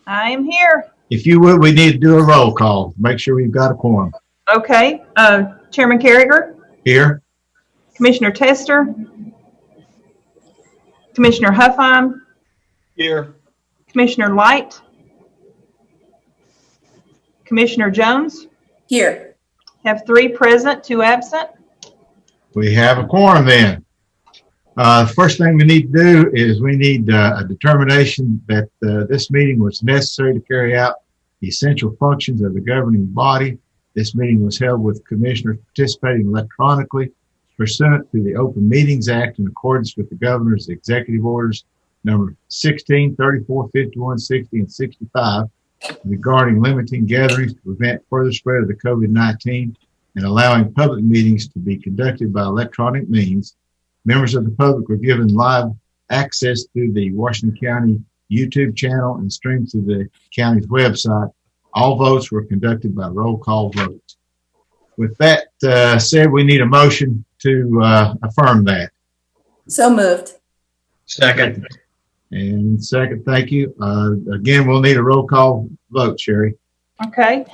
I am here. If you would, we need to do a roll call. Make sure we've got a quorum. Okay. Chairman Carriger, Here. Commissioner Tester, Commissioner Huffine, Here. Commissioner Light, Commissioner Jones. Here. Have 3 present, 2 absent. We have a quorum then. The first thing we need to do is we need a determination that this meeting was necessary to carry out the essential functions of the governing body. This meeting was held with commissioners participating electronically pursuant to the Open Meetings Act in accordance with the governor's executive orders number 16, 34, 51, 60, and 65 regarding limiting gatherings to prevent further spread of the COVID-19 and allowing public meetings to be conducted by electronic means. Members of the public were given live access to the Washington County YouTube channel and streamed to the county's website. All votes were conducted by roll call votes. With that said, we need a motion to affirm that. So moved. Second. And second, thank you. Again, we'll need a roll call vote, Sherry. Okay.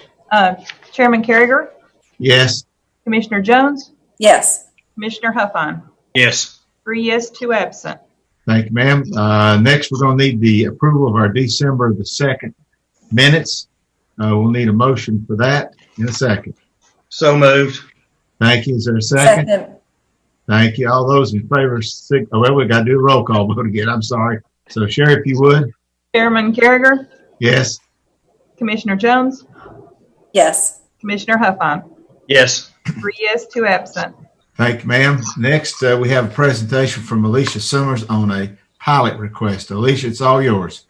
Chairman Carriger, Yes. Commissioner Jones, Yes. Commissioner Huffine. Yes. 3 yes, 2 absent. Thank you, ma'am. Next, we're going to need the approval of our December the 2nd minutes. We'll need a motion for that in a second. So moved. Thank you. Is there a second? Second. Thank you. All those in favor, well, we got to do a roll call vote again. I'm sorry. So, Sherry, if you would. Chairman Carriger, Yes. Commissioner Jones, Yes. Commissioner Huffine. Yes. 3 yes, 2 absent. Thank you, ma'am. Next, we have a presentation from Alicia Summers on a pilot request. Alicia, it's all yours.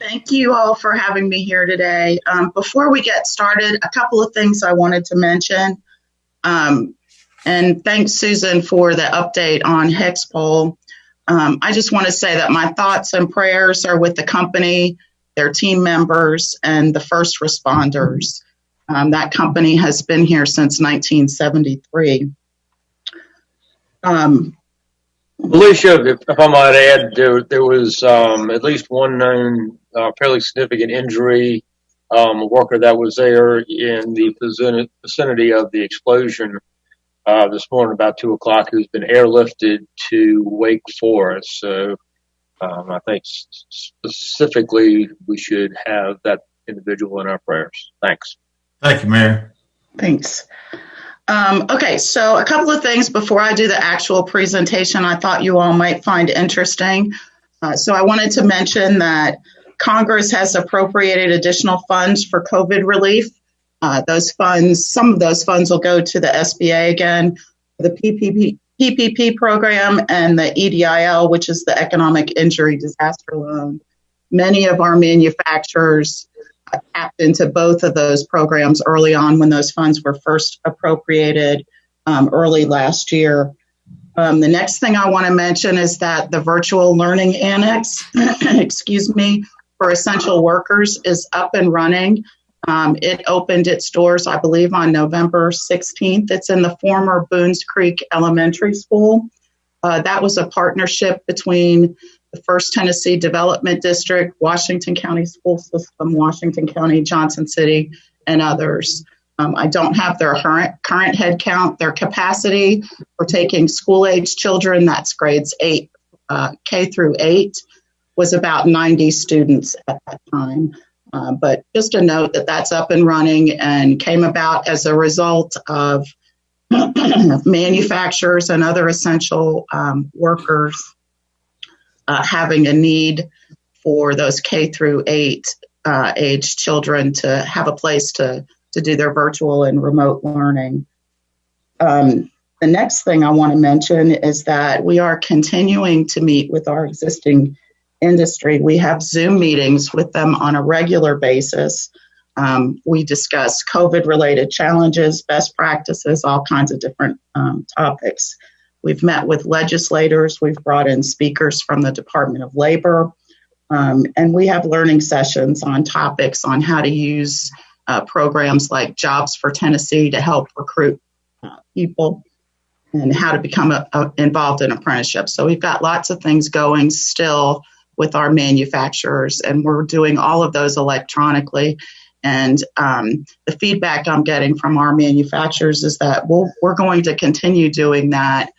Thank you all for having me here today. Before we get started, a couple of things I wanted to mention. And thanks, Susan, for the update on Hexpol. I just want to say that my thoughts and prayers are with the company, their team members, and the first responders. That company has been here since 1973. Alicia, if I might add, there was at least one known fairly significant injury, a worker that was there in the vicinity of the explosion this morning about 2 o'clock, who's been airlifted to Wake Forest. So I think specifically we should have that individual in our prayers. Thanks. Thank you, Mayor. Thanks. Okay, so a couple of things before I do the actual presentation I thought you all might find interesting. So I wanted to mention that Congress has appropriated additional funds for COVID relief. Those funds, some of those funds will go to the SBA again, the PPP program, and the EDIL, which is the Economic Injury Disaster Loan. Many of our manufacturers tapped into both of those programs early on when those funds were first appropriated early last year. The next thing I want to mention is that the virtual learning annex, for essential workers is up and running. It opened its doors, I believe, on November 16th. It's in the former Boones Creek Elementary School. That was a partnership between the First Tennessee Development District, Washington County School System, Washington County, Johnson City, and others. I don't have their current head count. Their capacity for taking school-age children, that's grades K through 8, was about 90 students at that time. But just a note that that's up and running and came about as a result of manufacturers and other essential workers having a need for those K through 8 age children to have a place to do their virtual and remote learning. The next thing I want to mention is that we are continuing to meet with our existing industry. We have Zoom meetings with them on a regular basis. We discuss COVID-related challenges, best practices, all kinds of different topics. We've met with legislators. We've brought in speakers from the Department of Labor. And we have learning sessions on topics on how to use programs like Jobs for Tennessee to help recruit people. and how to become involved in apprenticeship. So we've got lots of things going still with our manufacturers, and we're doing all of those electronically. And the feedback I'm getting from our manufacturers is that we're going to continue doing that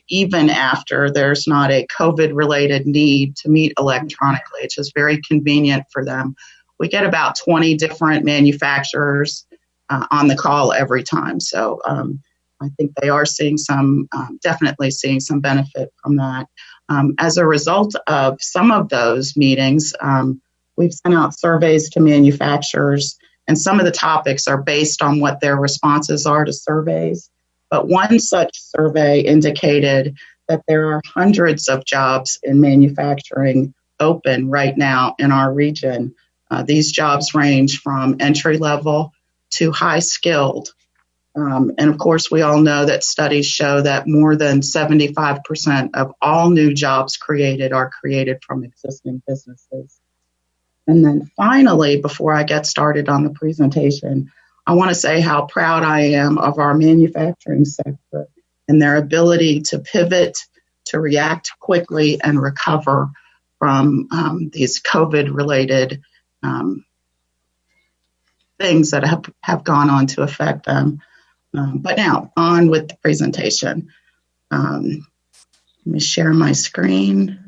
even after there's not a COVID-related need to meet electronically. It's just very convenient for them. We get about 20 different manufacturers on the call every time. So I think they are seeing definitely seeing some benefit from that. As a result of some of those meetings, we've sent out surveys to manufacturers, and some of the topics are based on what their responses are to surveys. But one such survey indicated that there are hundreds of jobs in manufacturing open right now in our region. These jobs range from entry level to high skilled. And of course, we all know that studies show that more than 75% of all new jobs created are created from existing businesses. And then finally, before I get started on the presentation, I want to say how proud I am of our manufacturing sector and their ability to pivot, to react quickly and recover from these COVID-related things that have gone on to affect them. But now, on with the presentation. Let me share my screen.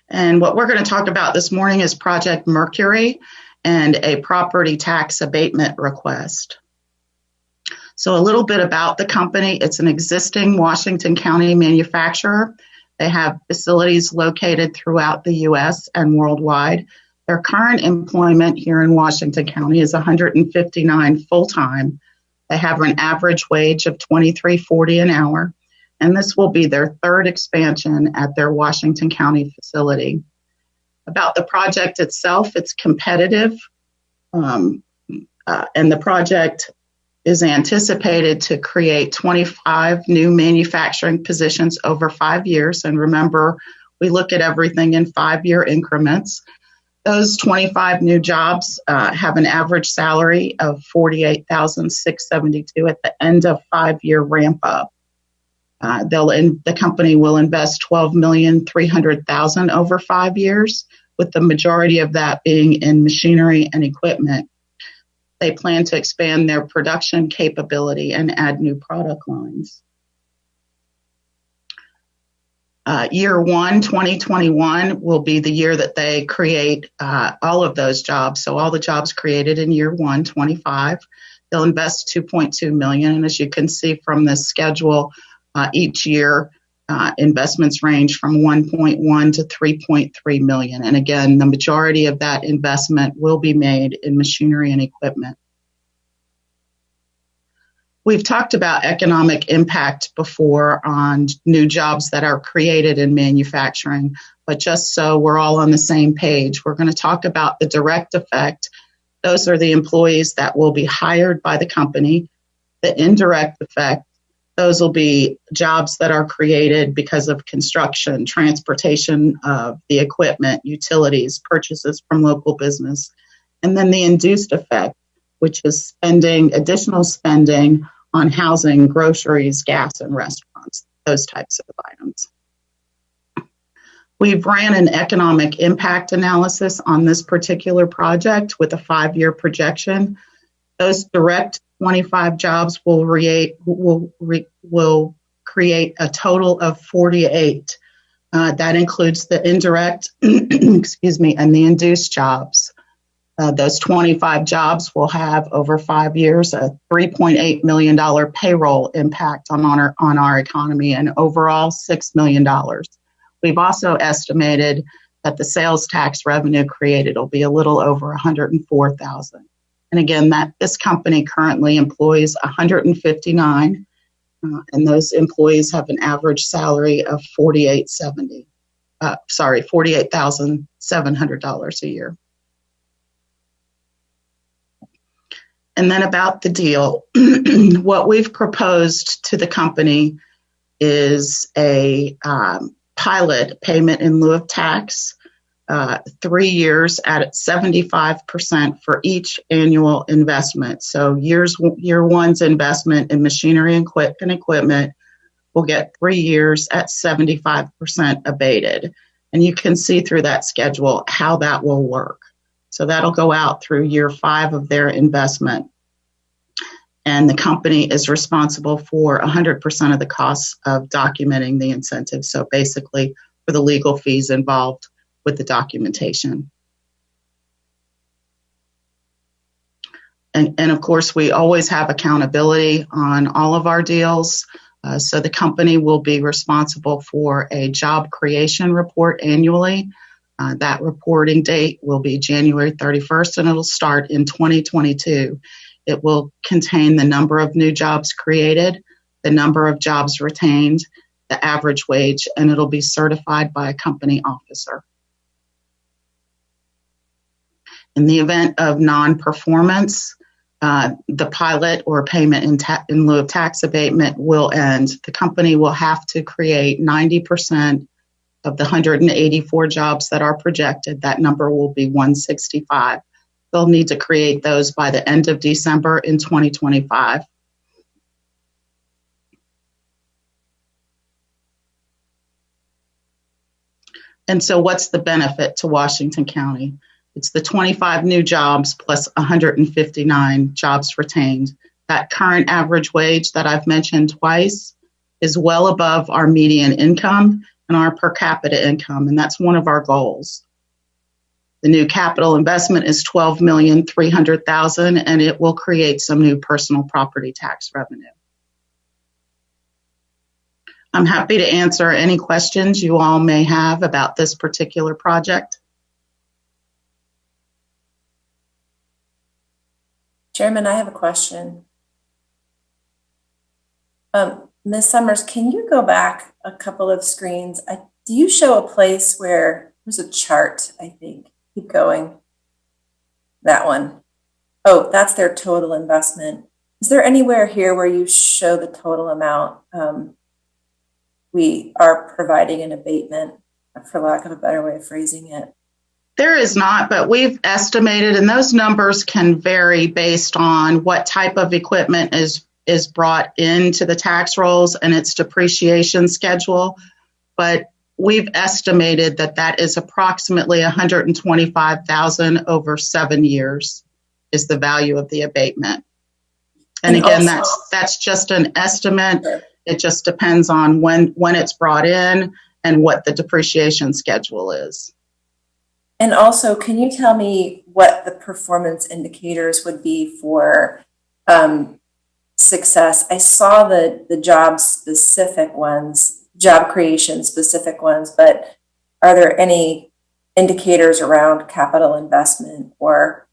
And what we're going to talk about this morning is Project Mercury and a property tax abatement request. So a little bit about the company. It's an existing Washington County manufacturer. They have facilities located throughout the U.S. and worldwide. Their current employment here in Washington County is 159 full-time. They have an average wage of $23.40 an hour. And this will be their third expansion at their Washington County facility. About the project itself, it's competitive, and the project is anticipated to create 25 new manufacturing positions over 5 years. And remember, we look at everything in 5-year increments. Those 25 new jobs have an average salary of $48,672 at the end of 5-year ramp up. The company will invest $12,300,000 over 5 years, with the majority of that being in machinery and equipment. They plan to expand their production capability and add new product lines. Year one, 2021, will be the year that they create all of those jobs. So all the jobs created in year one, 25, they'll invest $2.2 million. And as you can see from this schedule, each year, investments range from 1.1 to 3.3 million. And again, the majority of that investment will be made in machinery and equipment. We've talked about economic impact before on new jobs that are created in manufacturing, but just so we're all on the same page, we're going to talk about the direct effect. Those are the employees that will be hired by the company. The indirect effect, those will be jobs that are created because of construction, transportation of the equipment, utilities, purchases from local business. And then the induced effect, which is additional spending on housing, groceries, gas, and restaurants, those types of items. We've ran an economic impact analysis on this particular project with a 5-year projection. Those direct 25 jobs will create a total of 48. That includes the indirect, excuse me, and the induced jobs. Those 25 jobs will have over 5 years a $3.8 million payroll impact on our economy, and overall $6 million. We've also estimated that the sales tax revenue created will be a little over $104,000. And again, this company currently employs 159, and those employees have an average salary of $48,700 a year. And then about the deal, what we've proposed to the company is a pilot payment in lieu of tax, 3 years at 75% for each annual investment. So year one's investment in machinery and equipment will get 3 years at 75% abated. And you can see through that schedule how that will work. So that'll go out through year 5 of their investment. And the company is responsible for 100% of the costs of documenting the incentive. So basically for the legal fees involved with the documentation. And of course, we always have accountability on all of our deals. So the company will be responsible for a job creation report annually. That reporting date will be January 31st, and it'll start in 2022. It will contain the number of new jobs created, the number of jobs retained, the average wage, and it'll be certified by a company officer. In the event of non-performance, the pilot or payment in lieu of tax abatement will end. The company will have to create 90% of the 184 jobs that are projected. That number will be 165. They'll need to create those by the end of December in 2025. And so what's the benefit to Washington County? It's the 25 new jobs plus 159 jobs retained. That current average wage that I've mentioned twice is well above our median income and our per capita income, and that's one of our goals. The new capital investment is $12,300,000, and it will create some new personal property tax revenue. I'm happy to answer any questions you all may have about this particular project. Chairman, I have a question. Ms. Summers, can you go back a couple of screens? Do you show a place where there's a chart, I think? Keep going. That one. Oh, that's their total investment. Is there anywhere here where you show the total amount we are providing an abatement, for lack of a better way of phrasing it? There is not, but we've estimated, and those numbers can vary based on what type of equipment is brought into the tax rolls and its depreciation schedule. But we've estimated that is approximately $125,000 over 7 years is the value of the abatement. And again, also, that's just an estimate. Sure. It just depends on when it's brought in and what the depreciation schedule is. And also, can you tell me what the performance indicators would be for success? I saw the job-specific ones, job creation specific ones, but are there any indicators around capital investment or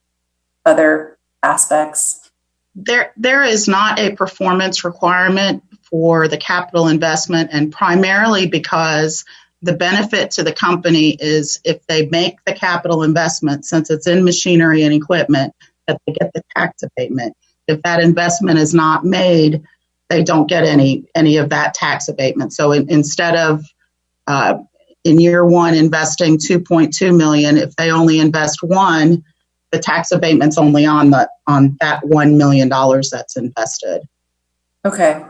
other aspects? There is not a performance requirement for the capital investment, and primarily because the benefit to the company is if they make the capital investment, since it's in machinery and equipment, that they get the tax abatement. If that investment is not made, they don't get any of that tax abatement. So instead of in year one investing $2.2 million, if they only invest $1, the tax abatement's only on that $1 million that's invested. Okay.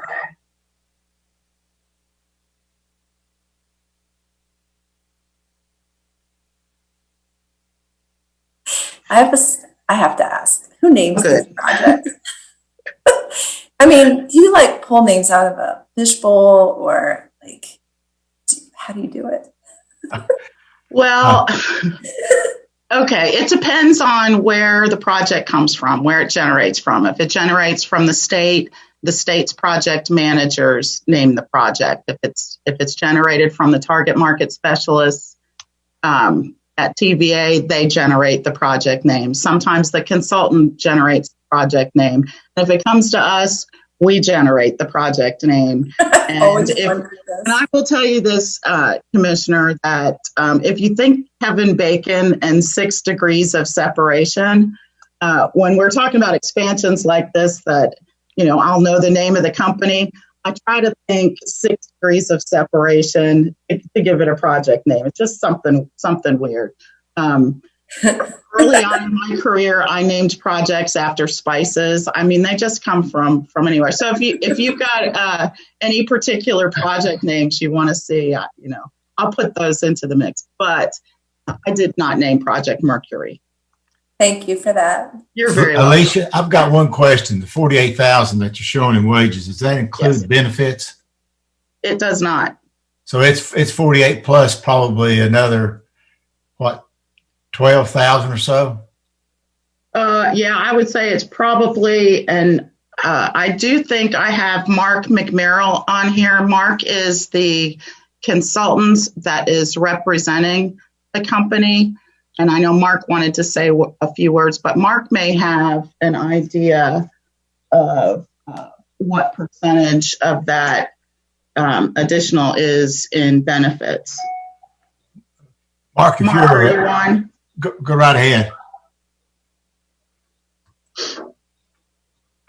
I have to ask, who names this project? I mean, do you like pull names out of a fishbowl, or like, how do you do it? Well, okay, it depends on where the project comes from, where it generates from. If it generates from the state's project managers name the project. If it's generated from the target market specialists at TVA, they generate the project name. Sometimes the consultant generates the project name. If it comes to us, we generate the project name. And I will tell you this, Commissioner, that if you think Kevin Bacon and 6 degrees of separation, when we're talking about expansions like this, that, I'll know the name of the company, I try to think 6 degrees of separation to give it a project name. It's just something weird. Early on in my career, I named projects after spices. I mean, they just come from anywhere. So if you've got any particular project names you want to see, I'll put those into the mix. But I did not name Project Mercury. Thank you for that. You're very welcome. Alicia, I've got one question. The 48,000 that you're showing in wages, does that include Yes. benefits? It does not. So it's 48 plus probably another, 12,000 or so? Yeah, I would say it's probably, and I do think I have Mark McMerrill on here. Mark is the consultant that is representing the company. And I know Mark wanted to say a few words, but Mark may have an idea of what percentage of that additional is in benefits. Mark, if Mark, are you you're, on? go right ahead.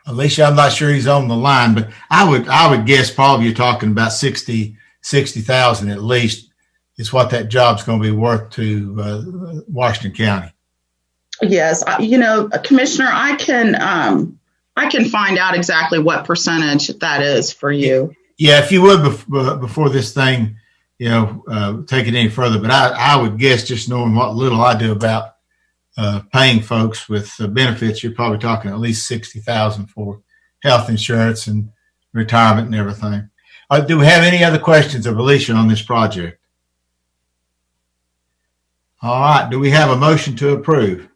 Alicia, I'm not sure he's on the line, but I would guess probably you're talking about 60,000 at least is what that job's going to be worth to Washington County. Yes, Commissioner, I can find out exactly what percentage that is for you. Yeah, if you would before this thing, take it any further. But I would guess, just knowing what little I do about paying folks with benefits, you're probably talking at least 60,000 for health insurance and retirement and everything. Do we have any other questions of Alicia on this project? All right. Do we have a motion to approve?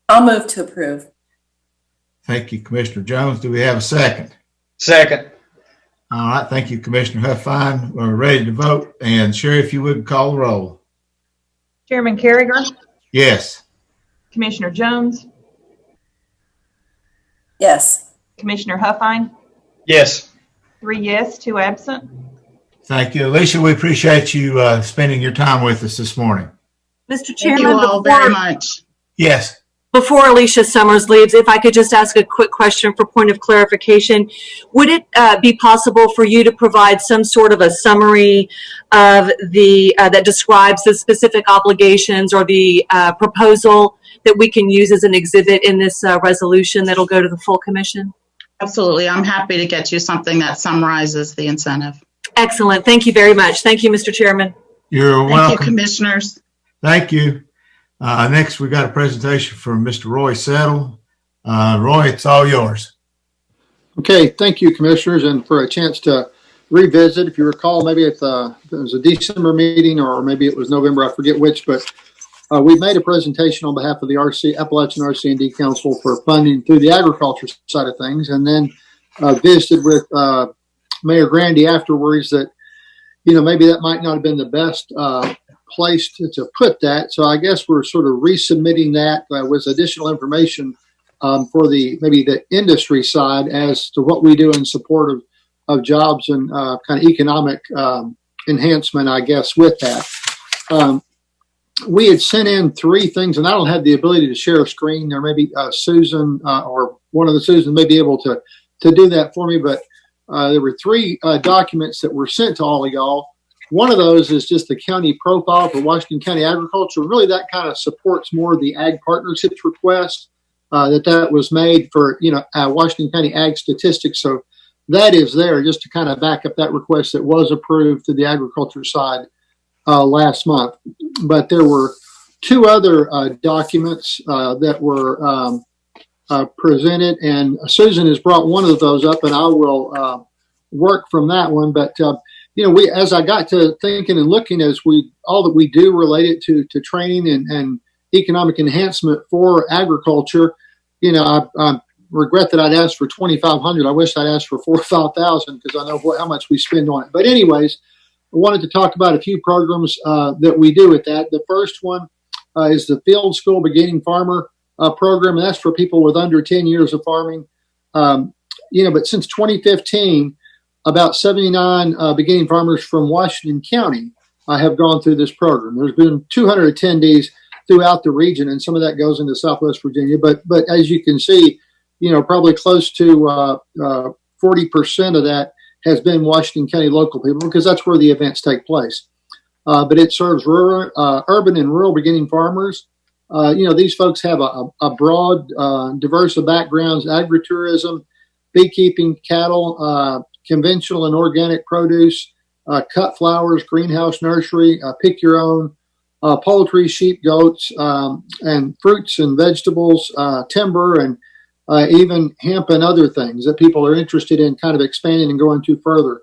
I'll move to approve. Thank you, Commissioner Jones. Do we have a second? Second. All right. Thank you, Commissioner Huffine. We're ready to vote. And Sherry, if you would call the roll. Chairman Carriger, Yes. Commissioner Jones, Yes. Commissioner Huffine, Yes. 3 yes, 2 absent. Thank you. Alicia, we appreciate you spending your time with us this morning. Mr. Thank Chairman, you all very much. Yes. before Alicia Summers leaves, if I could just ask a quick question for point of clarification. Would it be possible for you to provide some sort of a summary of the that describes the specific obligations or the proposal that we can use as an exhibit in this resolution that'll go to the full commission? Absolutely. I'm happy to get you something that summarizes the incentive. Excellent. Thank you very much. Thank you, Mr. Chairman. You're Thank welcome. you, commissioners. Thank you. Next, we got a presentation from Mr. Roy Settle. Roy, it's all yours. Okay, thank you, commissioners, and for a chance to revisit. If you recall, maybe it was a December meeting or maybe it was November, I forget which, but we made a presentation on behalf of the Appalachian RC&D Council for funding through the agriculture side of things, and then visited with Mayor Grandy afterwards that, maybe that might not have been the best place to put that. So I guess we're sort of resubmitting that with additional information for maybe the industry side as to what we do in support of jobs and kind of economic enhancement, I guess, with that. We had sent in 3 things, and I don't have the ability to share a screen. There may be Susan or one of the Susan may be able to do that for me, but there were 3 documents that were sent to all of y'all. One of those is just the county profile for Washington County Agriculture. Really, that kind of supports more of the Ag Partnerships request that was made for, Washington County Ag Statistics. So that is there just to kind of back up that request that was approved to the agriculture side last month. But there were 2 other documents that were presented, and Susan has brought one of those up, and I will work from that one. But as I got to thinking and looking as all that we do related to training and economic enhancement for agriculture, I regret that I'd asked for $2,500. I wish I'd asked for $4,000 or $5,000 because I know how much we spend on it. But anyways, I wanted to talk about a few programs that we do with that. The first one is the Field School Beginning Farmer program, and that's for people with under 10 years of farming. But since 2015, about 79 beginning farmers from Washington County have gone through this program. There's been 200 attendees throughout the region, and some of that goes into Southwest Virginia. But as you can see, probably close to 40% of that has been Washington County local people because that's where the events take place. But it serves rural, urban and rural beginning farmers. These folks have a broad, diverse of backgrounds: agritourism, beekeeping, cattle, conventional and organic produce, cut flowers, greenhouse nursery, pick your own, poultry, sheep, goats, and fruits and vegetables, timber, and even hemp and other things that people are interested in kind of expanding and going to further.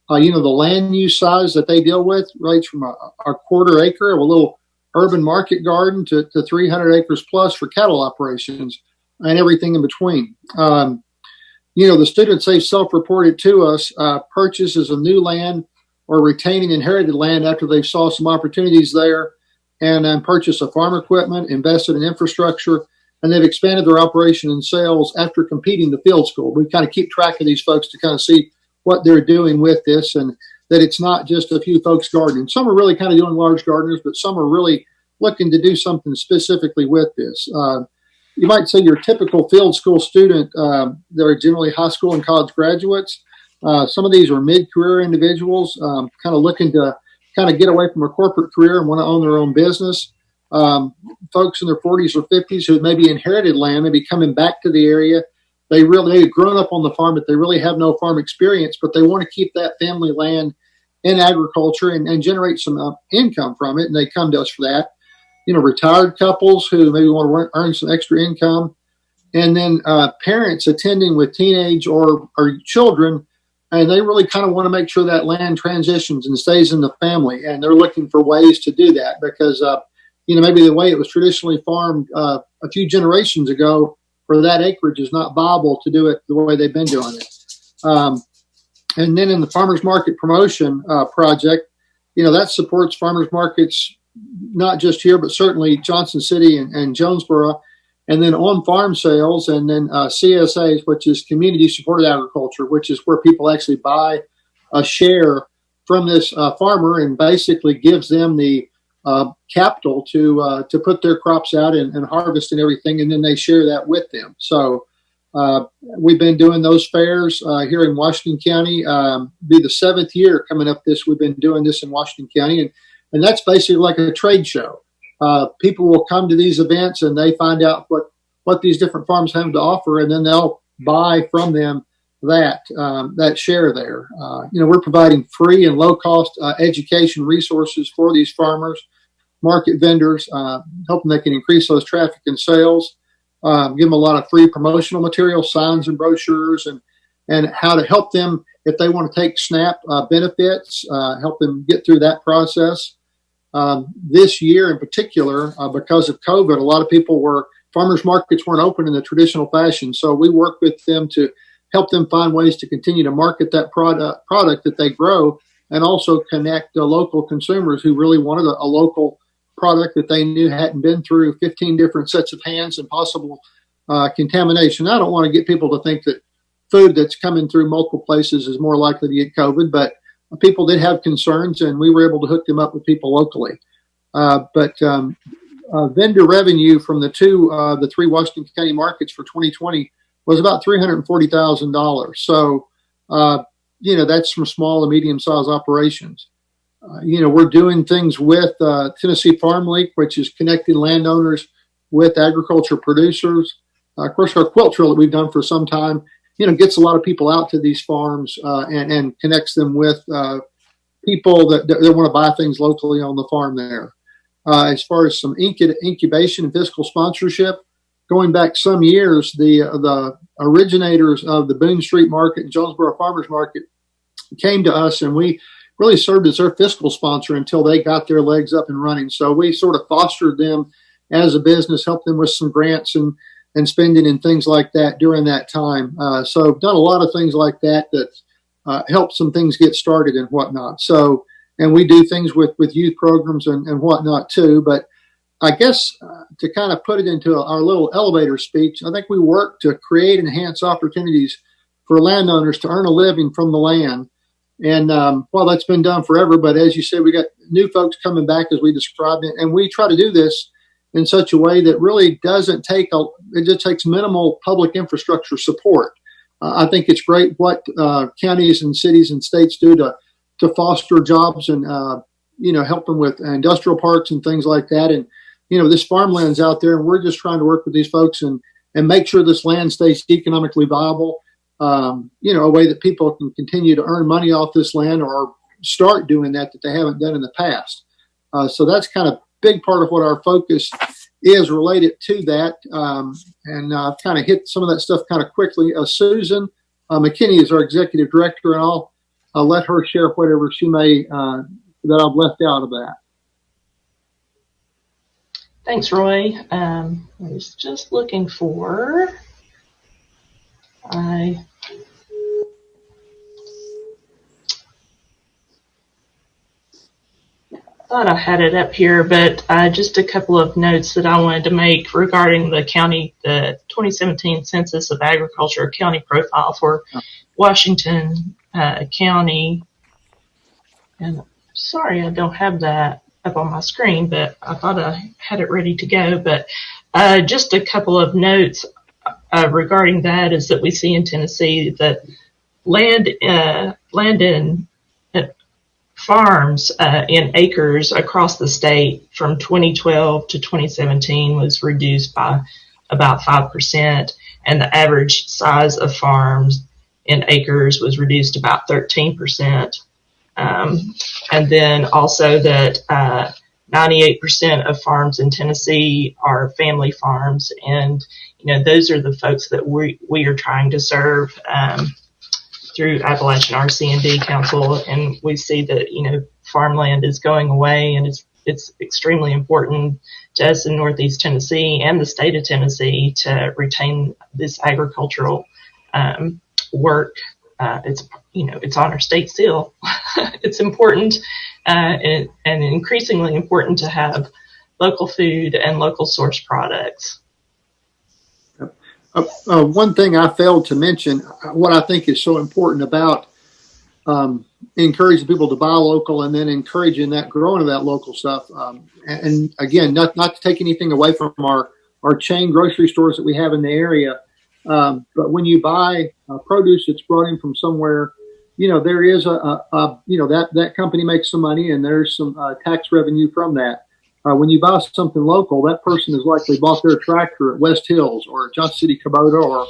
The land use size that they deal with range from a quarter acre of a little urban market garden to 300 acres plus for cattle operations and everything in between. The students, they've self-reported to us purchases of new land or retaining inherited land after they saw some opportunities there and purchase of farm equipment, invested in infrastructure, and they've expanded their operation and sales after completing the field school. We kind of keep track of these folks to kind of see what they're doing with this, and that it's not just a few folks gardening. Some are really kind of doing large gardeners, but some are really looking to do something specifically with this. You might say your typical field school student, they're generally high school and college graduates. Some of these are mid-career individuals, kind of looking to kind of get away from a corporate career and want to own their own business. Folks in their 40s or 50s who maybe inherited land, maybe coming back to the area. They've grown up on the farm, but they really have no farm experience, but they want to keep that family land in agriculture and generate some income from it. And they come to us for that. Retired couples who maybe want to earn some extra income. And then parents attending with teenage or children, and they really kind of want to make sure that land transitions and stays in the family. And they're looking for ways to do that because, maybe the way it was traditionally farmed a few generations ago for that acreage is not viable to do it the way they've been doing it. And then in the farmers market promotion project, that supports farmers markets, not just here, but certainly Johnson City and Jonesboro, and then on-farm sales, and then CSAs, which is community supported agriculture, which is where people actually buy a share from this farmer and basically gives them the capital to put their crops out and harvest and everything, and then they share that with them. So we've been doing those fairs here in Washington County. Be the 7th year coming up we've been doing this in Washington County, and that's basically like a trade show. People will come to these events and they find out what these different farms have to offer, and then they'll buy from them that share there. We're providing free and low cost education resources for these farmers, market vendors, helping they can increase those traffic and sales, give them a lot of free promotional material, signs and brochures, and how to help them if they want to take SNAP benefits, help them get through that process. This year in particular, because of COVID, a lot of farmers markets weren't open in the traditional fashion. So we work with them to help them find ways to continue to market that product that they grow, and also connect local consumers who really wanted a local product that they knew hadn't been through 15 different sets of hands and possible contamination. I don't want to get people to think that food that's coming through multiple places is more likely to get COVID, but people did have concerns, and we were able to hook them up with people locally. But vendor revenue from the three Washington County markets for 2020 was about $340,000. So, that's from small and medium-sized operations. We're doing things with Tennessee Farm League, which is connecting landowners with agriculture producers. Of course, our quilt trail that we've done for some time, gets a lot of people out to these farms and connects them with people that want to buy things locally on the farm there. As far as some incubation and fiscal sponsorship, going back some years, the originators of the Boone Street Market and Jonesboro Farmers Market came to us, and we really served as their fiscal sponsor until they got their legs up and running. So we sort of fostered them as a business, helped them with some grants and spending and things like that during that time. So done a lot of things like that help some things get started and whatnot. So, and we do things with youth programs and whatnot too. But I guess to kind of put it into our little elevator speech, I think we work to create and enhance opportunities for landowners to earn a living from the land. And well, that's been done forever. But as you said, we got new folks coming back as we described it. And we try to do this in such a way that really doesn't it just takes minimal public infrastructure support. I think it's great what counties and cities and states do to foster jobs and help them with industrial parks and things like that. And this farmland's out there, and we're just trying to work with these folks and make sure this land stays economically viable. A way that people can continue to earn money off this land or start doing that they haven't done in the past. So that's kind of big part of what our focus is related to that. And I've kind of hit some of that stuff kind of quickly. Susan McKinney is our executive director, and I'll let her share whatever she may that I've left out of that. Thanks, Roy. I was just looking for. I thought I had it up here, but just a couple of notes that I wanted to make regarding the 2017 Census of Agriculture County Profile for Washington County. And sorry, I don't have that up on my screen, but I thought I had it ready to go. But just a couple of notes regarding that is that we see in Tennessee that land in farms in acres across the state from 2012 to 2017 was reduced by about 5%, and the average size of farms in acres was reduced about 13%. And then also that 98% of farms in Tennessee are family farms, and those are the folks that we are trying to serve through Appalachian RC&D Council, and we see that farmland is going away, and it's extremely important to us in Northeast Tennessee and the state of Tennessee to retain this agricultural work. It's on our state seal. It's important and increasingly important to have local food and local source products. One thing I failed to mention, what I think is so important about encouraging people to buy local and then encouraging that growing of that local stuff. And again, not to take anything away from our chain grocery stores that we have in the area. But when you buy produce that's brought in from somewhere, there is that company makes some money, and there's some tax revenue from that. When you buy something local, that person has likely bought their tractor at West Hills or Johnson City Kubota or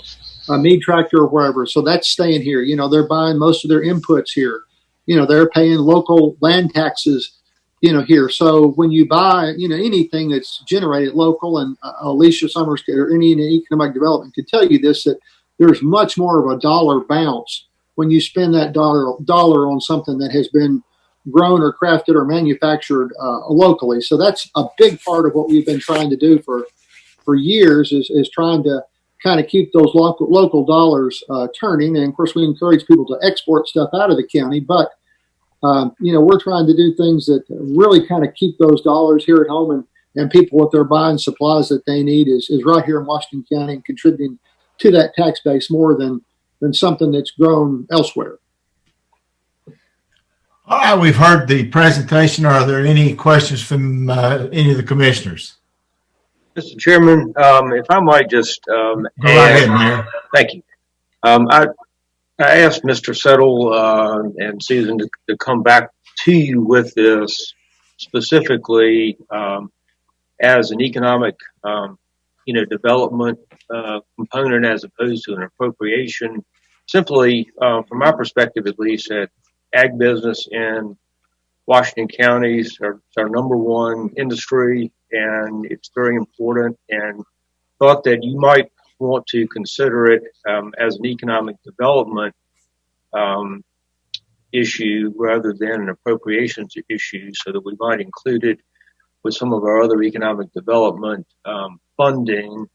a Mead tractor or wherever. So that's staying here. They're buying most of their inputs here. They're paying local land taxes, here. So when you buy, anything that's generated local, and Alicia Summers or any economic development could tell you this, that there's much more of a dollar bounce when you spend that dollar on something that has been grown or crafted or manufactured locally. So that's a big part of what we've been trying to do for years is trying to kind of keep those local dollars turning. And of course, we encourage people to export stuff out of the county, but we're trying to do things that really kind of keep those dollars here at home, and people, what they're buying supplies that they need is right here in Washington County and contributing to that tax base more than something that's grown elsewhere. All right, we've heard the presentation. Are there any questions from any of the commissioners? Mr. Chairman, if I might just Go right ahead, Mayor. Thank you. I asked Mr. Settle and Susan to come back to you with this specifically as an economic, development component as opposed to an appropriation. Simply, from my perspective at least, that ag business in Washington counties are our number one industry, and it's very important, and thought that you might want to consider it as an economic development issue rather than an appropriations issue, so that we might include it with some of our other economic development funding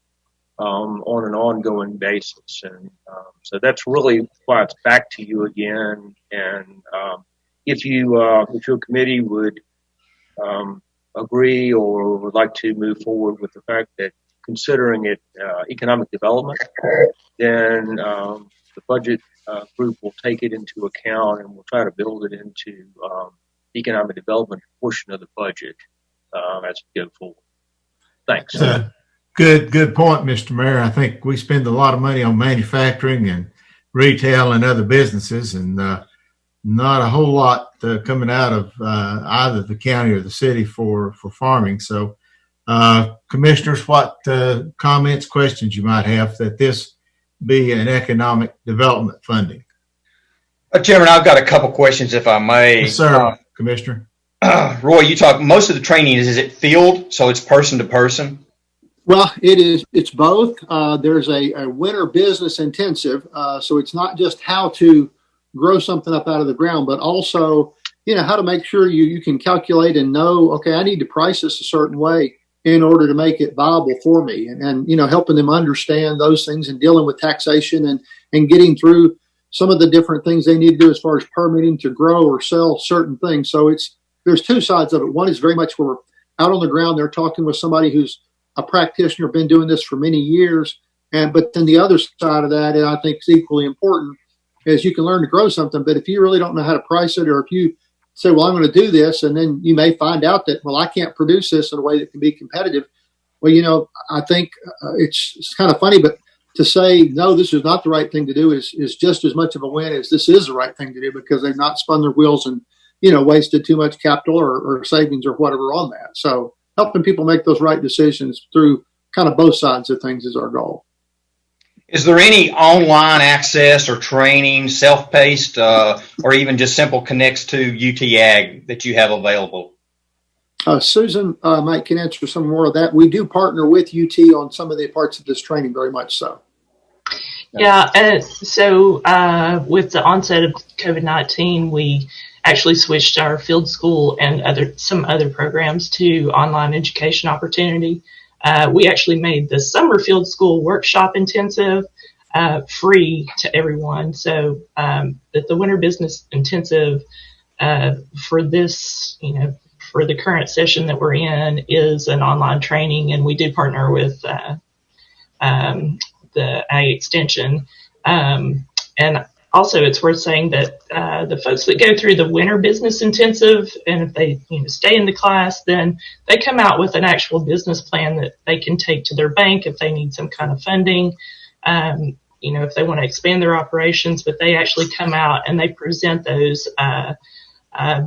on an ongoing basis. And so that's really why it's back to you again. And if your committee would agree or would like to move forward with the fact that considering it economic development, then the budget group will take it into account, and we'll try to build it into the economic development portion of the budget as we go forward. Thanks. Good point, Mr. Mayor. I think we spend a lot of money on manufacturing, and retail and other businesses, and not a whole lot coming out of either the county or the city for farming. So, commissioners, what comments, questions you might have that this be an economic development funding? Chairman, I've got a couple questions, if I may. Yes, sir, Commissioner. Roy, you talk, most of the training is it field, so it's person to person? Well, it's both. There's a winter business intensive, so it's not just how to grow something up out of the ground, but also, how to make sure you can calculate and know, okay, I need to price this a certain way in order to make it viable for me, and helping them understand those things and dealing with taxation and getting through some of the different things they need to do as far as permitting to grow or sell certain things. So there's two sides of it. One is very much where out on the ground, they're talking with somebody who's a practitioner, been doing this for many years. But then the other side of that, and I think is equally important, is you can learn to grow something. But if you really don't know how to price it, or if you say, well, I'm going to do this, and then you may find out that, well, I can't produce this in a way that can be competitive. Well, I think it's kind of funny, but to say, no, this is not the right thing to do is just as much of a win as this is the right thing to do, because they've not spun their wheels and, wasted too much capital or savings or whatever on that. So helping people make those right decisions through kind of both sides of things is our goal. Is there any online access or training, self-paced, or even just simple connects to UT Ag that you have available? Susan Mike can answer some more of that. We do partner with UT on some of the parts of this training, very much so. Yeah, so with the onset of COVID-19, we actually switched our field school and some other programs to online education opportunity. We actually made the summer field school workshop intensive free to everyone. So that the winter business intensive for this, for the current session that we're in is an online training, and we do partner with the Ag Extension. And also, it's worth saying that the folks that go through the winter business intensive, and if they stay in the class, then they come out with an actual business plan that they can take to their bank if they need some kind of funding, if they want to expand their operations. But they actually come out and they present those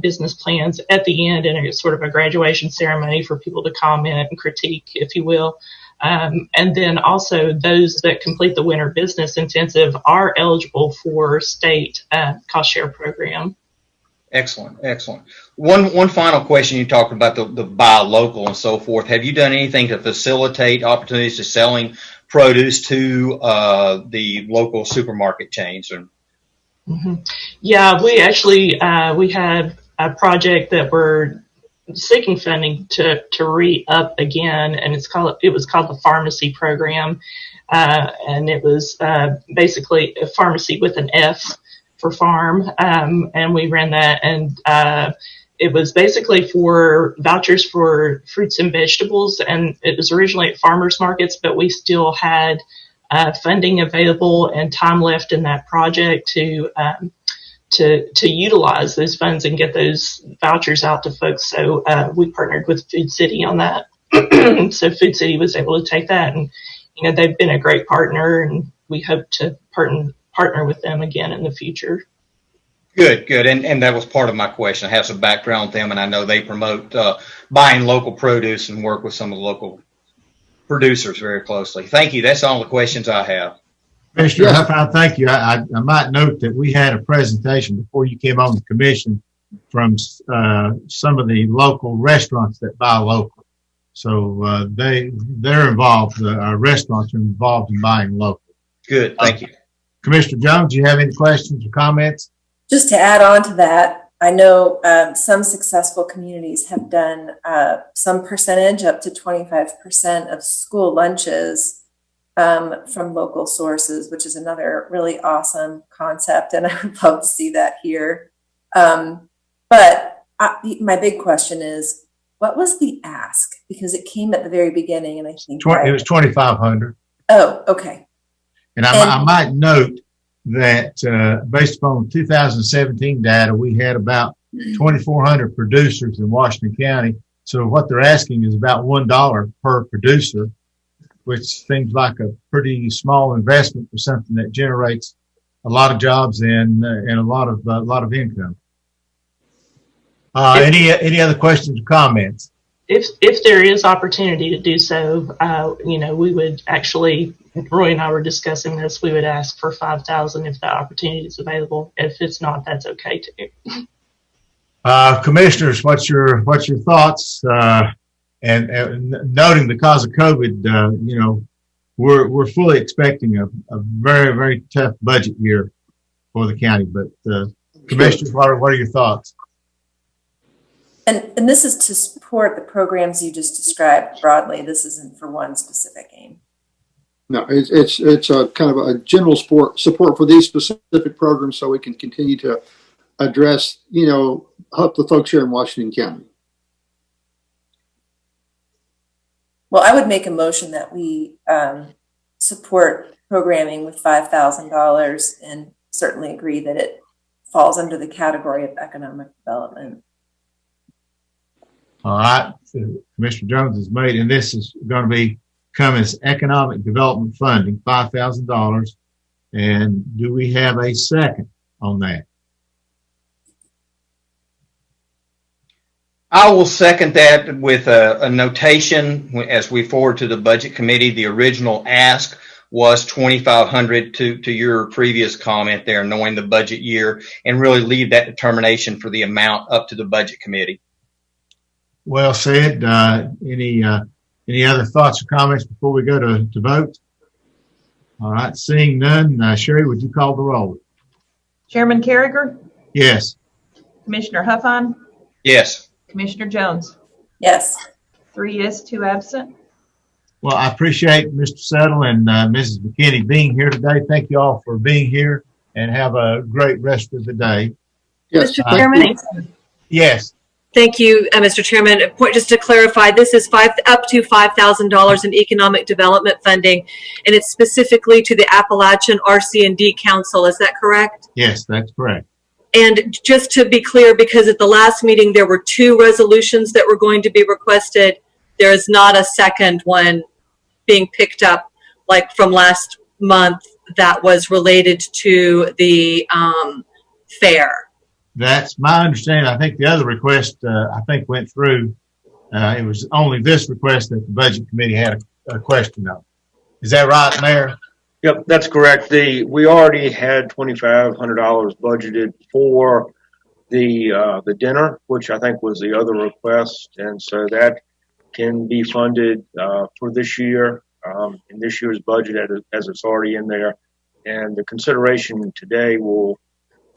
business plans at the end in a sort of a graduation ceremony for people to comment and critique, if you will. And then also those that complete the winter business intensive are eligible for state cost share program. Excellent. One final question. You talked about the buy local and so forth. Have you done anything to facilitate opportunities to selling produce to the local supermarket chains? Mm-hmm. Yeah, we actually we had a project that we're seeking funding to re-up again, and it was called the pharmacy program, and it was basically a pharmacy with an F for farm, and we ran that, and it was basically for vouchers for fruits and vegetables, and it was originally at farmers markets, but we still had funding available and time left in that project to utilize those funds and get those vouchers out to folks. So we partnered with Food City on that. So Food City was able to take that, and they've been a great partner, and we hope to partner with them again in the future. Good. And that was part of my question. I have some background with them, and I know they promote buying local produce and work with some of the local producers very closely. Thank you. That's all the questions I have. Commissioner Huffine, thank you. I might note that we had a presentation before you came on the commission from some of the local restaurants that buy local. So they're involved. Our restaurants are involved in buying local. Good. Thank you. Commissioner Jones, do you have any questions or comments? Just to add on to that, I know some successful communities have done some percentage, up to 25% of school lunches from local sources, which is another really awesome concept, and I would love to see that here. But my big question is, what was the ask? Because it came at the very beginning, and I think it was 2,500. Oh, okay. And I might note that based upon 2017 data, we had about 2,400 producers in Washington County. So what they're asking is about $1 per producer, which seems like a pretty small investment for something that generates lot of jobs and a lot of income. Any other questions or comments? If there is opportunity to do so, we would actually, Roy and I were discussing this, we would ask for 5,000 if that opportunity is available. If it's not, that's okay too. Commissioners, what's your thoughts? And noting because of COVID, we're fully expecting a very, very tough budget year for the county. But commissioners, what are your thoughts? And this is to support the programs you just described broadly. This isn't for one specific aim. No, it's a kind of a general support for these specific programs so we can continue to address, help the folks here in Washington County. Well, I would make a motion that we support programming with $5,000 and certainly agree that it falls under the category of economic development. All right, Commissioner Jones has made, and this is going to come as economic development funding, $5,000. And do we have a second on that? I will second that with a notation as we forward to the budget committee. The original ask was $2,500 to your previous comment there, knowing the budget year, and really leave that determination for the amount up to the budget committee. Well said. Any other thoughts or comments before we go to vote? All right, seeing none, Sherry, would you call the roll? Chairman Carragher? Yes. Commissioner Huffine? Yes. Commissioner Jones? Yes. 3 yes, 2 absent. Well, I appreciate Mr. Settle and Mrs. McKinney being here today. Thank you all for being here, and have a great rest of the day. Yes. Mr. Chairman? Yes. Thank you, Mr. Chairman. Just to clarify, this is up to $5,000 in economic development funding, and it's specifically to the Appalachian RC&D Council. Is that correct? Yes, that's correct. And just to be clear, because at the last meeting there were 2 resolutions that were going to be requested, there is not a second one being picked up like from last month that was related to the fair. That's my understanding. I think the other request, went through. It was only this request that the budget committee had a question of. Is that right, Mayor? Yep, that's correct. We already had $2,500 budgeted for the dinner, which I think was the other request, and so that can be funded for this year in this year's budget as it's already in there. And the consideration today will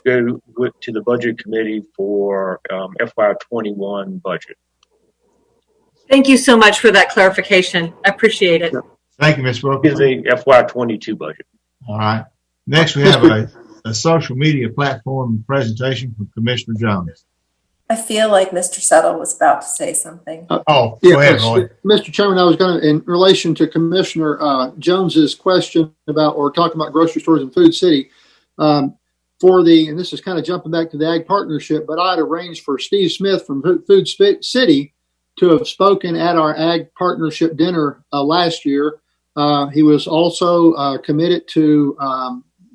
go to the budget committee for FY21 budget. Thank you so much for that clarification. I appreciate it. Thank you, Ms. Is Wilkins. the FY22 budget. All right. Next, we have a social media platform presentation from Commissioner Jones. I feel like Mr. Settle was about to say something. Go Yeah, ahead, Roy. Mr. Chairman, I was going to, in relation to Commissioner Jones's question about, or talking about grocery stores in Food City, and this is kind of jumping back to the Ag Partnership, but I had arranged for Steve Smith from Food City to have spoken at our Ag Partnership dinner last year. He was also committed to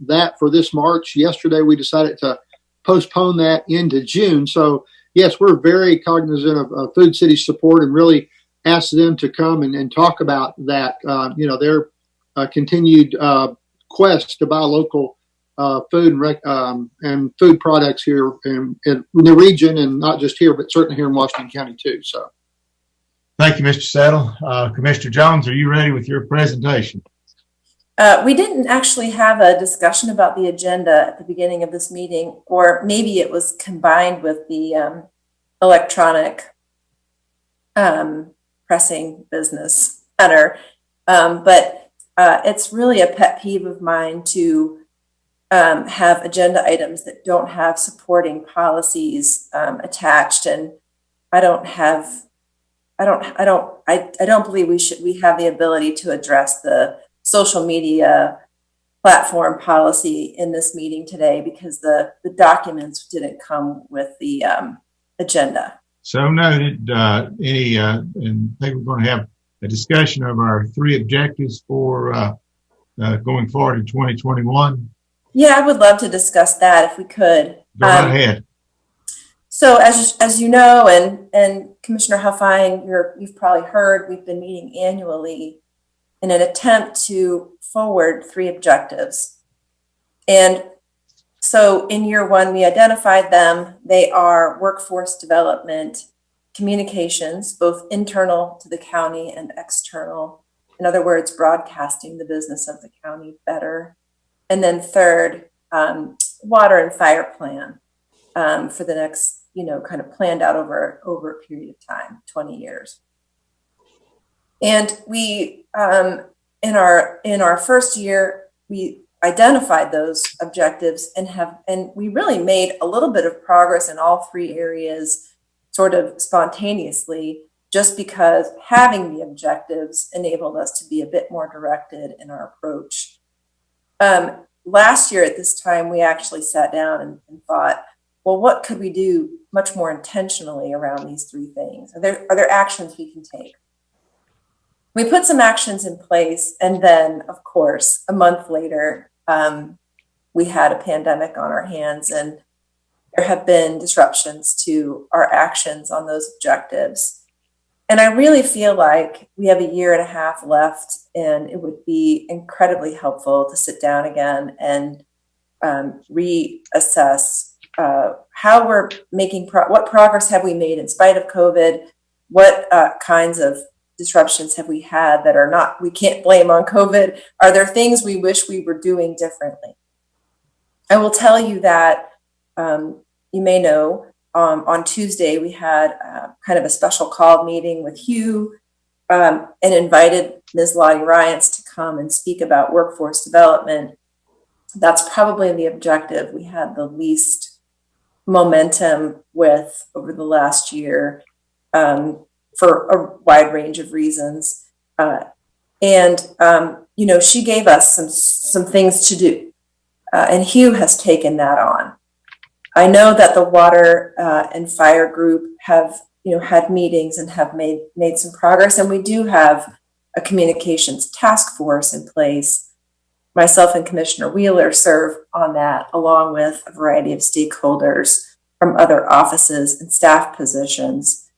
that for this March. Yesterday, we decided to postpone that into June. So, yes, we're very cognizant of Food City's support and really asked them to come and talk about that, their continued quest to buy local food and food products here in the region, and not just here, but certainly here in Washington County too. So. Thank you, Mr. Settle. Commissioner Jones, are you ready with your presentation? We didn't actually have a discussion about the agenda at the beginning of this meeting, or maybe it was combined with the electronic pressing business center. But it's really a pet peeve of mine to have agenda items that don't have supporting policies attached, and I don't believe we have the ability to address the social media platform policy in this meeting today because the documents didn't come with the agenda. So noted. And I think we're going to have a discussion of our 3 objectives for going forward in 2021. Yeah, I would love to discuss that if we could. Go right ahead. So as you know, and Commissioner Huffine, you've probably heard, we've been meeting annually in an attempt to forward 3 objectives. And so in year 1, we identified them. They are workforce development, communications, both internal to the county and external. In other words, broadcasting the business of the county better. And then third, water and fire plan for the next, kind of planned out over a period of time, 20 years. And we, in our first year, we identified those objectives and we really made a little bit of progress in all 3 areas, sort of spontaneously, just because having the objectives enabled us to be a bit more directed in our approach. Last year at this time, we actually sat down and thought, well, what could we do much more intentionally around these 3 things? Are there actions we can take? We put some actions in place, and then, of course, a month later, we had a pandemic on our hands, and there have been disruptions to our actions on those objectives. And I really feel like we have a 1.5 years left, and it would be incredibly helpful to sit down again and reassess how we're making, what progress have we made in spite of COVID? What kinds of disruptions have we had that are not, we can't blame on COVID? Are there things we wish we were doing differently? I will tell you that you may know on Tuesday we had kind of a special called meeting with Hugh and invited Ms. Lottie Ryans to come and speak about workforce development. That's probably the objective we had the least momentum with over the last year for a wide range of reasons. She gave us some things to do. And Hugh has taken that on. I know that the water and fire group have, had meetings and have made some progress. And we do have a communications task force in place. Myself and Commissioner Wheeler serve on that, along with a variety of stakeholders from other offices and staff positions.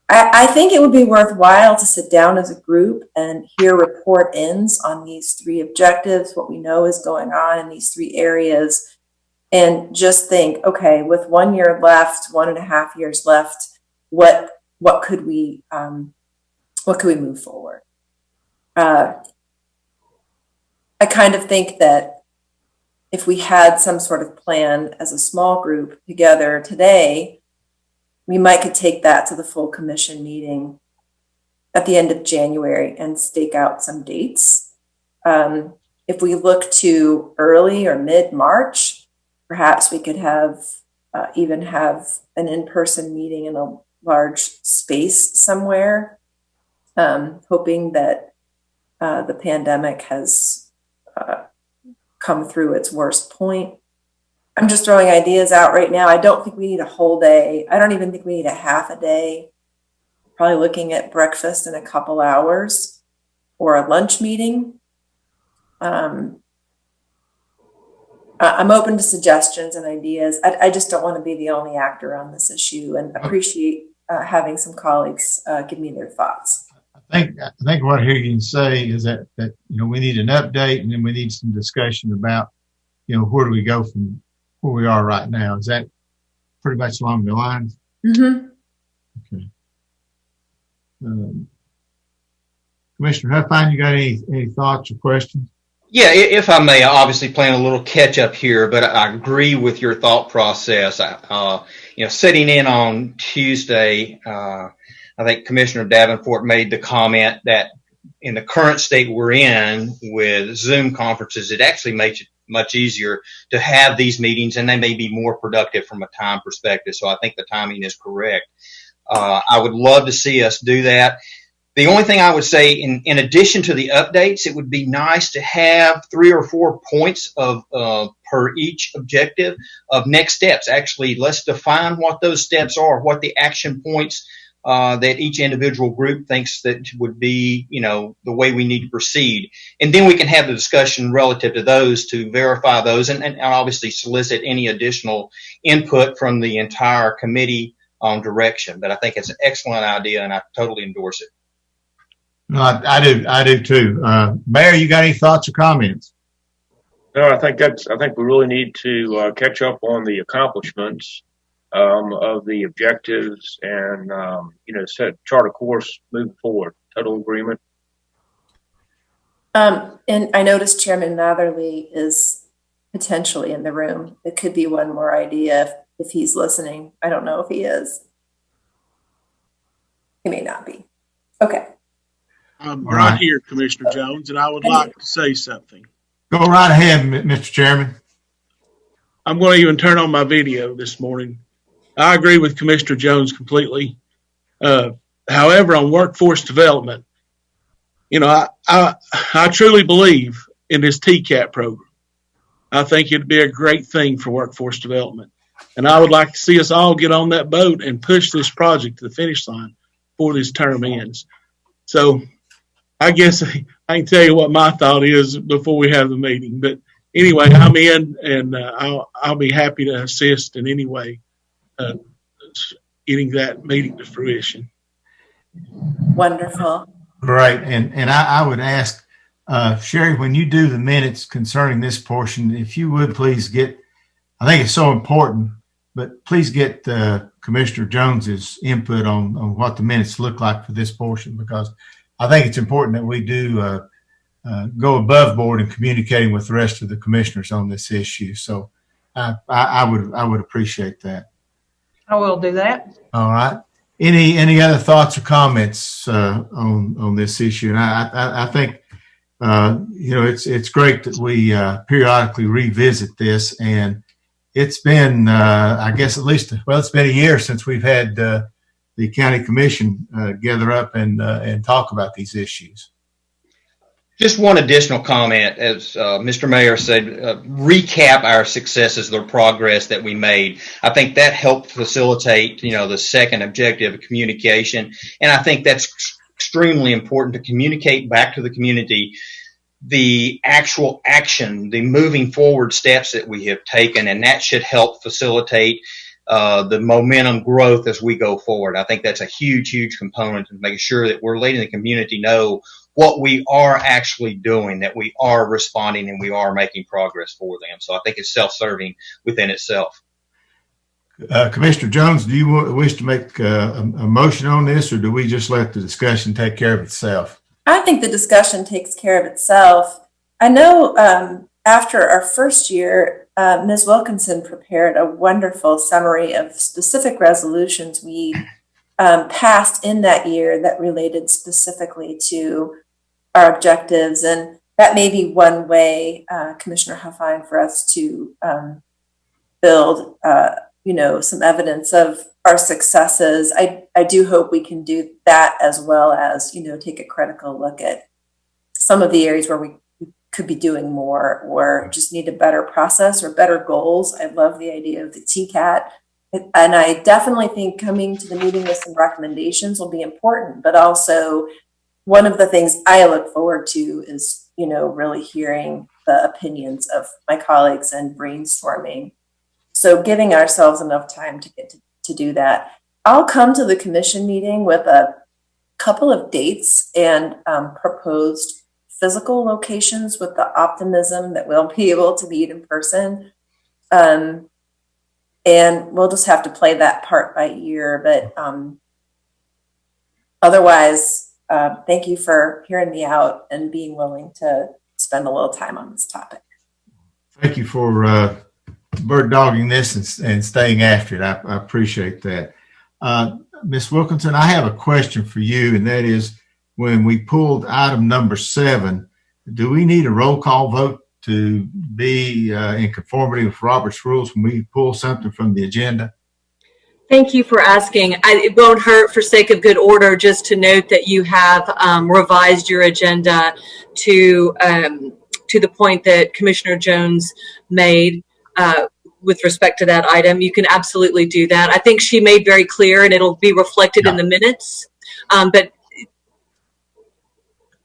I think it would be worthwhile to sit down as a group and hear report ins on these 3 objectives, what we know is going on in these 3 areas, and just think, okay, with 1 year left, 1.5 years left, what could we move forward? I kind of think that if we had some sort of plan as a small group together today, we might could take that to the full commission meeting at the end of January and stake out some dates. If we look to early or mid-March, perhaps we could even have an in-person meeting in a large space somewhere, hoping that the pandemic has come through its worst point. I'm just throwing ideas out right now. I don't think we need a whole day. I don't even think we need a half a day. Probably looking at breakfast in a couple hours or a lunch meeting. I'm open to suggestions and ideas. I just don't want to be the only actor on this issue, and appreciate having some colleagues give me their thoughts. I think what I hear you say is that we need an update, and then we need some discussion about where do we go from where we are right now. Is that pretty much along the lines? Mm-hmm. Okay. Commissioner Huffine, you got any thoughts or questions? Yeah, if I may, obviously playing a little catch up here, but I agree with your thought process. Sitting in on Tuesday, I think Commissioner Davenport made the comment that in the current state we're in with Zoom conferences, it actually makes it much easier to have these meetings, and they may be more productive from a time perspective. So I think the timing is correct. I would love to see us do that. The only thing I would say, in addition to the updates, it would be nice to have 3 or 4 points of per each objective of next steps. Actually, let's define what those steps are, what the action points that each individual group thinks that would be, the way we need to proceed. And then we can have the discussion relative to those to verify those and obviously solicit any additional input from the entire committee on direction. But I think it's an excellent idea and I totally endorse it. No, I do too. Mayor, you got any thoughts or comments? No, I think we really need to catch up on the accomplishments of the objectives and, chart a course moving forward. Total agreement. And I noticed Chairman Matherly is potentially in the room. It could be one more idea if he's listening. I don't know if he is. He may not be. Okay. I'm right here, Commissioner Jones, and I would like to say something. Go right ahead, Mr. Chairman. I'm going to even turn on my video this morning. I agree with Commissioner Jones completely. However, on workforce development, I truly believe in this TCAP program. I think it'd be a great thing for workforce development. And I would like to see us all get on that boat and push this project to the finish line before this term ends. So I guess I can tell you what my thought is before we have the meeting. But anyway, I'm in, and I'll be happy to assist in any way getting that meeting to fruition. Wonderful. Great. And I would ask, Sherry, when you do the minutes concerning this portion, if you would please I think it's so important, but please get Commissioner Jones's input on what the minutes look like for this portion, because I think it's important that we do go above board in communicating with the rest of the commissioners on this issue. So I would appreciate that. I will do that. All right. Any other thoughts or comments on this issue? And I think it's great that we periodically revisit this, and it's been I guess it's been a year since we've had the county commission gather up and talk about these issues. Just one additional comment, as Mr. Mayor said, recap our successes, the progress that we made. I think that helped facilitate, the second objective of communication. And I think that's extremely important to communicate back to the community the actual action, the moving forward steps that we have taken. And that should help facilitate the momentum growth as we go forward. I think that's a huge, huge component of making sure that we're letting the community know what we are actually doing, that we are responding and we are making progress for them. So I think it's self-serving within itself. Commissioner Jones, do you wish to make a motion on this, or do we just let the discussion take care of itself? I think the discussion takes care of itself. I know after our first year, Ms. Wilkinson prepared a wonderful summary of specific resolutions we passed in that year that related specifically to our objectives. And that may be one way, Commissioner Huffine, for us to build, some evidence of our successes. I do hope we can do that, as well as, take a critical look at some of the areas where we could be doing more or just need a better process or better goals. I love the idea of the TCAT. And I definitely think coming to the meeting with some recommendations will be important, but also one of the things I look forward to is, really hearing the opinions of my colleagues and brainstorming. So giving ourselves enough time to get to do that. I'll come to the commission meeting with a couple of dates and proposed physical locations with the optimism that we'll be able to meet in person. And we'll just have to play that part by ear. But otherwise, thank you for hearing me out and being willing to spend a little time on this topic. Thank you for bird dogging this and staying after it. I appreciate that. Ms. Wilkinson, I have a question for you, and that is, when we pulled item number 7, do we need a roll call vote to be in conformity with Robert's rules when we pull something from the agenda? Thank you for asking. It won't hurt, for sake of good order, just to note that you have revised your agenda to the point that Commissioner Jones made. with respect to that item, you can absolutely do that. I think she made very clear, and it'll be reflected in the minutes. But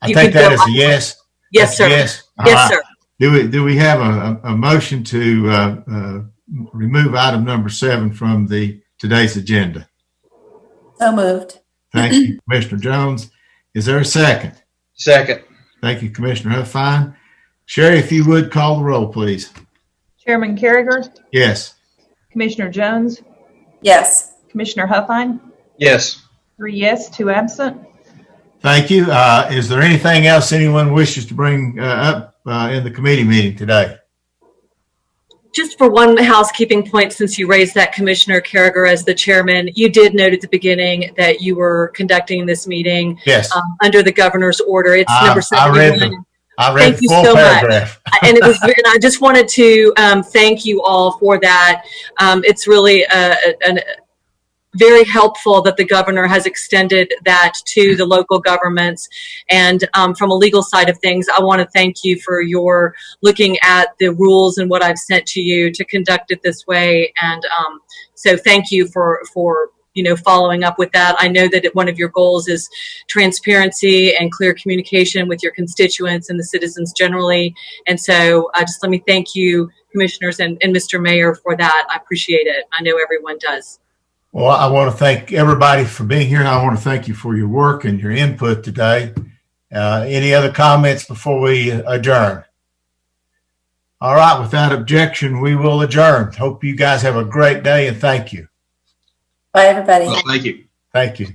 I think that is a yes. Yes, sir. Yes. Yes, sir. Do we have a motion to remove item number 7 from today's agenda? So moved. Thank you, Commissioner Jones. Is there a second? Second. Thank you, Commissioner Huffine. Sherry, if you would call the roll, please. Chairman Carragher, Yes. Commissioner Jones, Yes. Commissioner Huffine, Yes. 3 yes, 2 absent. Thank you. Is there anything else anyone wishes to bring up in the committee meeting today? Just for one housekeeping point, since you raised that, Commissioner Carragher, as the chairman, you did note at the beginning that you were conducting this meeting Yes. Under the governor's order. It's number 71. I read Thank the you full so paragraph. much. And I just wanted to thank you all for that. It's really very helpful that the governor has extended that to the local governments. And from a legal side of things, I want to thank you for your looking at the rules and what I've sent to you to conduct it this way. And so thank you for following up with that. I know that one of your goals is transparency and clear communication with your constituents and the citizens generally. And so just let me thank you, commissioners and Mr. Mayor, for that. I appreciate it. I know everyone does. Well, I want to thank everybody for being here. I want to thank you for your work and your input today. Any other comments before we adjourn? All right. Without objection, we will adjourn. Hope you guys have a great day, and thank you. Bye, everybody. Well, thank you. Thank you.